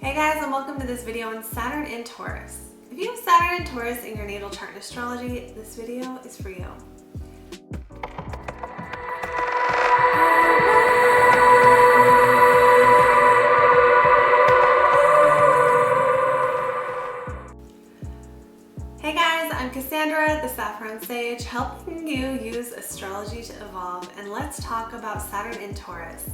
Hey guys, and welcome to this video on Saturn in Taurus. If you have Saturn in Taurus in your natal chart in astrology, this video is for you. Hey guys, I'm Cassandra, the Saturn Sage, helping you use astrology to evolve, and let's talk about Saturn in Taurus.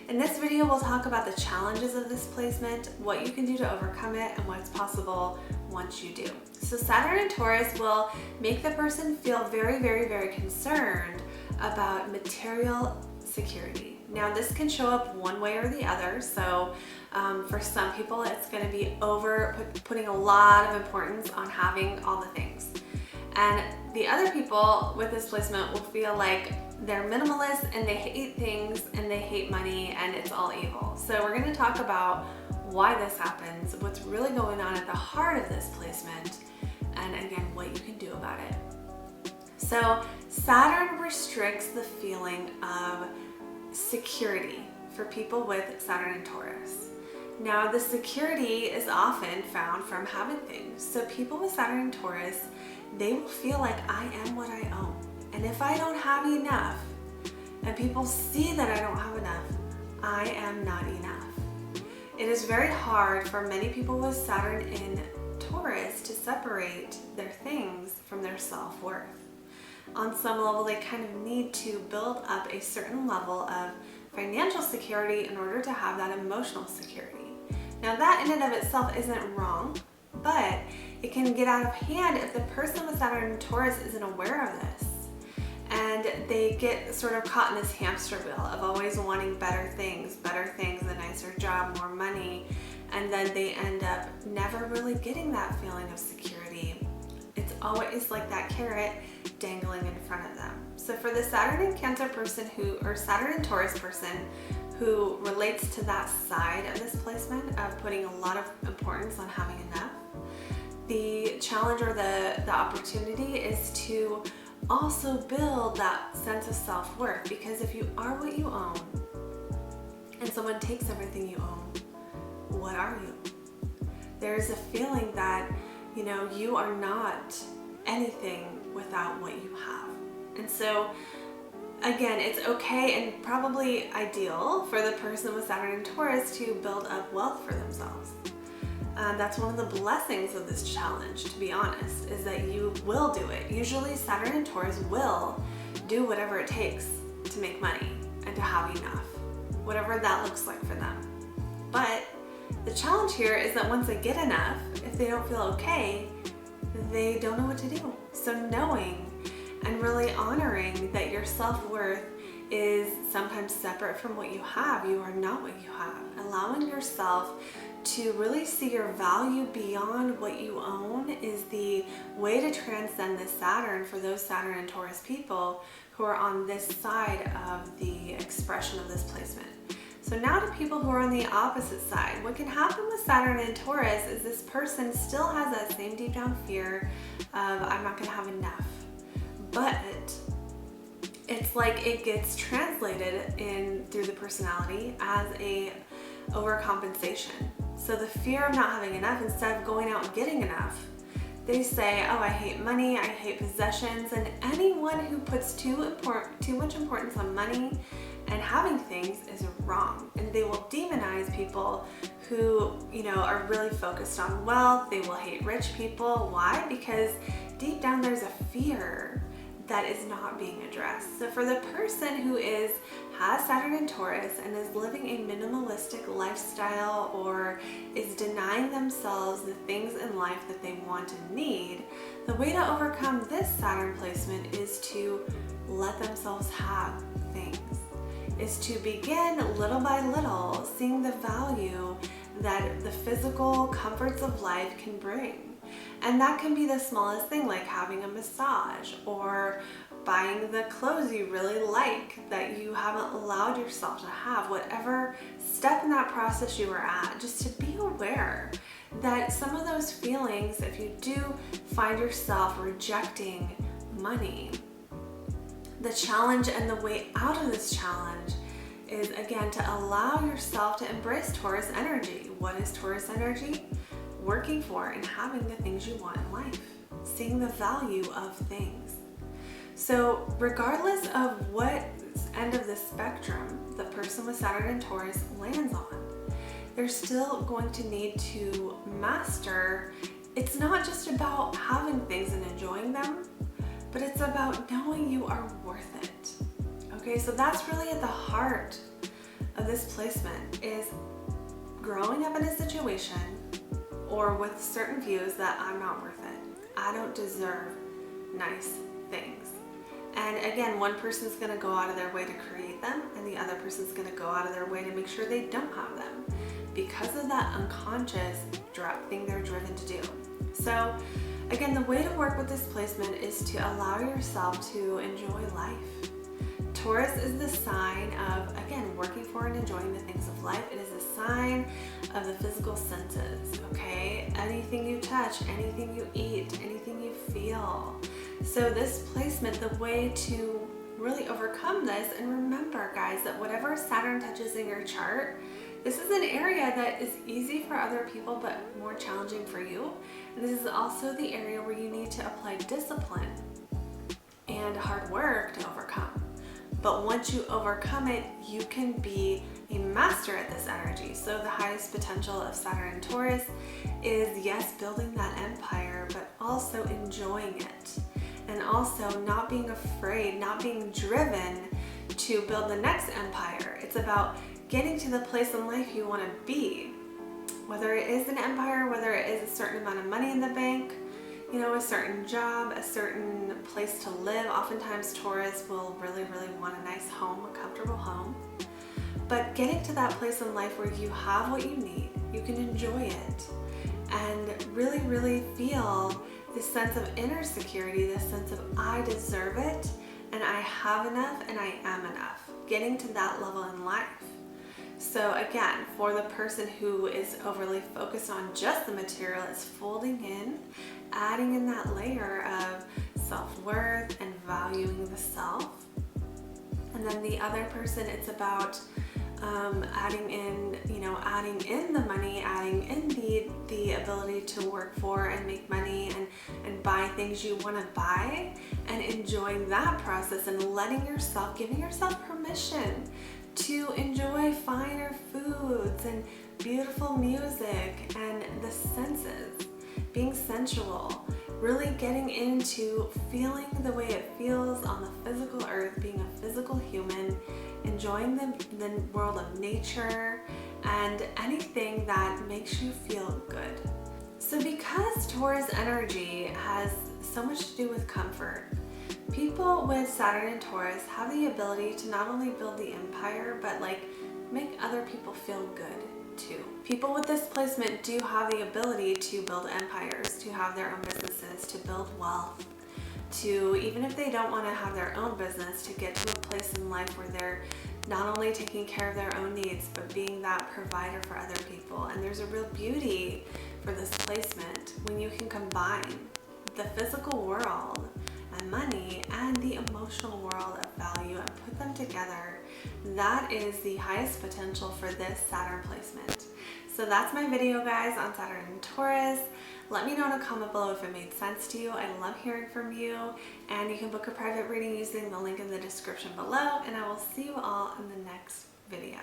In this video, we'll talk about the challenges of this placement, what you can do to overcome it, and what's possible once you do. So Saturn in Taurus will make the person feel very concerned about material security. Now, this can show up one way or the other. So for some people, it's going to be putting a lot of importance on having all the things. And the other people with this placement will feel like they're minimalist and they hate things and they hate money and it's all evil. So we're going to talk about why this happens, what's really going on at the heart of this placement, and again, what you can do about it. So Saturn restricts the feeling of security for people with Saturn and Taurus. Now, the security is often found from having things. So people with Saturn and Taurus, they will feel like I am what I own. And if I don't have enough, and people see that I don't have enough, I am not enough. It is very hard for many people with Saturn in Taurus to separate their things from their self-worth. On some level, they kind of need to build up a certain level of financial security in order to have that emotional security. Now, that in and of itself isn't wrong, but it can get out of hand if the person with Saturn and Taurus isn't aware of this. And they get sort of caught in this hamster wheel of always wanting better things, a nicer job, more money, and then they end up never really getting that feeling of security. It's always like that carrot dangling in front of them. So for the Saturn and Cancer person Saturn and Taurus person who relates to that side of this placement of putting a lot of importance on having enough, the challenge or the opportunity is to also build that sense of self-worth, because if you are what you own and someone takes everything you own, what are you? There's a feeling that, you are not anything without what you have. And so again, it's okay and probably ideal for the person with Saturn and Taurus to build up wealth for themselves. That's one of the blessings of this challenge, to be honest, is that you will do it. Usually Saturn and Taurus will do whatever it takes to make money and to have enough, whatever that looks like for them. But the challenge here is that once they get enough, if they don't feel okay, they don't know what to do. So knowing and really honoring that your self-worth is sometimes separate from what you have. You are not what you have. Allowing yourself to really see your value beyond what you own is the way to transcend this Saturn for those Saturn and Taurus people who are on this side of the expression of this placement. So now to people who are on the opposite side, what can happen with Saturn and Taurus is this person still has that same deep down fear of I'm not going to have enough. But it's like it gets translated in through the personality as a overcompensation. So the fear of not having enough, instead of going out and getting enough, they say, oh, I hate money, I hate possessions, and anyone who puts too much importance on money and having things is wrong. And they will demonize people who, are really focused on wealth. They will hate rich people. Why? Because deep down there's a fear that is not being addressed. So for the person who has Saturn and Taurus and is living a minimalistic lifestyle or is denying themselves the things in life that they want and need, the way to overcome this Saturn placement is to let themselves have things, is to begin little by little seeing the value that the physical comforts of life can bring. And that can be the smallest thing, like having a massage or buying the clothes you really like that you haven't allowed yourself to have. Whatever step in that process you are at, just to be aware that some of those feelings, if you do find yourself rejecting money, the challenge and the way out of this challenge is again to allow yourself to embrace Taurus energy. What is Taurus energy? Working for and having the things you want in life, seeing the value of things. So regardless of what end of the spectrum the person with Saturn and Taurus lands on, they're still going to need to master. It's not just about having things and enjoying them, but it's about knowing you are worth it. Okay, so that's really at the heart of this placement, is growing up in a situation or with certain views that I'm not worth it. I don't deserve nice things. And again, one person's gonna go out of their way to create them, and the other person's gonna go out of their way to make sure they don't have them because of that unconscious thing they're driven to do. So again, the way to work with this placement is to allow yourself to enjoy life. Taurus is the sign of, again, working for and enjoying the things of life. It is a sign of the physical senses, okay? Anything you touch, anything you eat, anything you feel. So this placement, the way to really overcome this, and remember guys, that whatever Saturn touches in your chart, this is an area that is easy for other people but more challenging for you. And this is also the area where you need to apply discipline and hard work to overcome. But once you overcome it, you can be a master at this energy. So the highest potential of Saturn and Taurus is, yes, building that empire, but also enjoying it. And also not being afraid, not being driven to build the next empire. It's about getting to the place in life you want to be. Whether it is an empire, whether it is a certain amount of money in the bank, you know, a certain job, a certain place to live. Oftentimes Taurus will really, really want a nice home, a comfortable home. But getting to that place in life where you have what you need, you can enjoy it, and really, really feel this sense of inner security, this sense of I deserve it, and I have enough, and I am enough. Getting to that level in life. So again, for the person who is overly focused on just the material, it's folding in, adding in that layer of self-worth and valuing the self. And then the other person, it's about adding in, adding in the money, adding in the ability to work for and make money and buy things you want to buy, and enjoying that process and giving yourself permission to enjoy finer foods and beautiful music and the senses, being sensual, really getting into feeling the way it feels on the physical earth, being a physical human, enjoying the world of nature and anything that makes you feel good. So because Taurus energy has so much to do with comfort, people with Saturn and Taurus have the ability to not only build the empire, but make other people feel good too. People with this placement do have the ability to build empires, to have their own businesses, to build wealth, to, even if they don't want to have their own business, to get to a place in life where they're not only taking care of their own needs, but being that provider for other people. And there's a real beauty for this placement when you can combine the physical world and money and the emotional world of value and put them together. That is the highest potential for this Saturn placement. So that's my video, guys, on Saturn and Taurus. Let me know in a comment below if it made sense to you. I love hearing from you, and you can book a private reading using the link in the description below, and I will see you all in the next video.